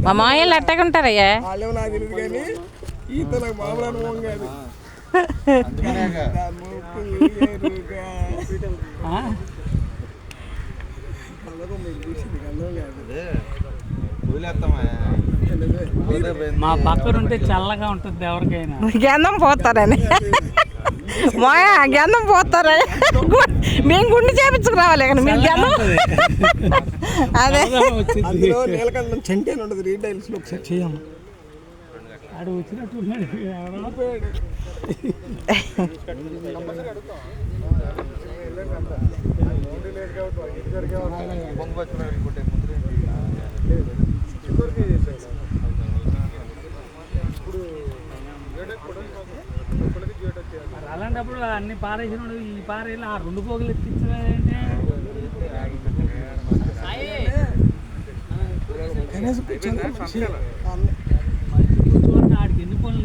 మా మామయ్యలు అట్టకుంటారయ్యా. వాళ్ళేమో నాకు తెలియదు కానీ ఈత నాకు మామూలు అనుభవం కాదు. మా పక్కన ఉంటే చల్లగా ఉంటుంది ఎవరికైనా. గంధం పోతారని మా గంధం పోతారని మేము గుండె చేపించుకురావాలి కానీ మీరు గంధం అదే నీలకంఠం చెంటే ఉండదు. రీటైల్స్ లో ఒకసారి చేయము. ఆడు వచ్చినట్టు అలాంటప్పుడు అన్ని పారేసినాడు. ఈ పారేళ్ళు ఆ 2 పోగులు ఎత్తించలేదంటే ఆడికి ఎన్ని పనులు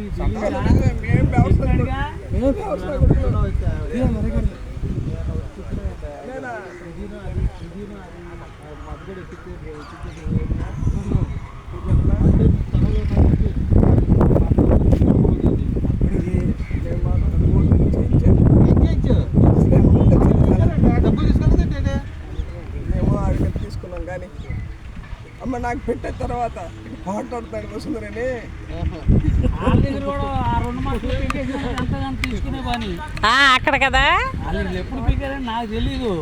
తీసుకున్నాం కానీ అమ్మ నాకు పెట్టిన తర్వాత మాట్లాడతాడు వస్తుందని తీసుకునే పని అక్కడ కదా. వాళ్ళు ఎప్పుడు పీకారని నాకు తెలీదు.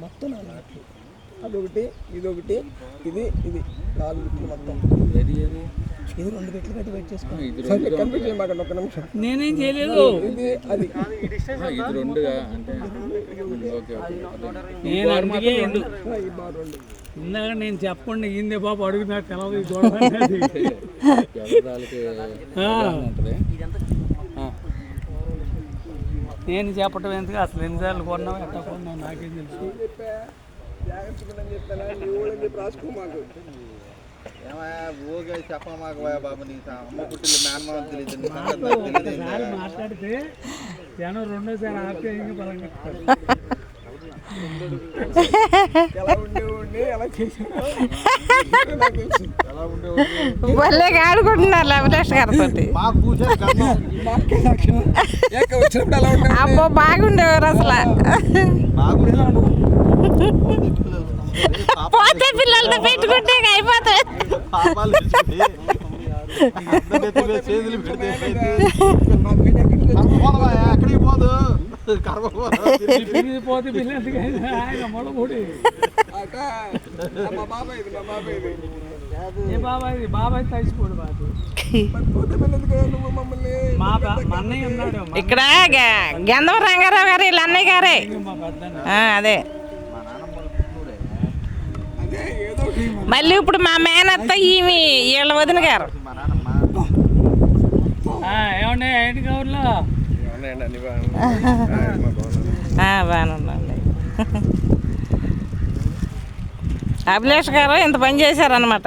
మొత్తం 4 బిట్లు. అదొకటి ఇదొకటి ఇది 4 బిట్లు మొత్తం. ఇది 2 బిట్లు కట్టి వెయిట్ చేసుకోండి. కంప్లీట్ చేయమాకండి ఒక్క నిమిషం. నేనేం చేయలేదు. ఇది అది నేను అందుకే ఇందాక నేను చెప్పండి ఇందే బాబు అడుగుతున్నా తెలవదు నేను చెప్పటం ఎందుకు అసలు ఎన్నిసార్లు కొన్నావు ఎట్లా కొన్నావు నాకేం తెలుసు. మాట్లాడితే జనం రెండోసారి ఆప్యాయంగా బలంగా భలే ఆడుకుంటున్నారు అభిలాష్ గారితో. అబ్బో బాగుండేవారు అసలు. పోతే పిల్లలతో పెట్టుకుంటే అయిపోతాయి. పోతే ఆయన మొడముడి బాబాయ్ బాబాయ్ తడిసిపోడు బాబు. మా అన్నయ్య ఉన్నాడు ఇక్కడ. గంధం రంగారావు గారు వీళ్ళ అన్నయ్య గారే. అదే మళ్ళీ ఇప్పుడు మా మేనత్త ఈమె వీళ్ళ వదిన గారు. ఏమండి ఏంటి కవర్లో బాగానండి. అభిలాష్ గారు ఇంత పని చేశారనమాట.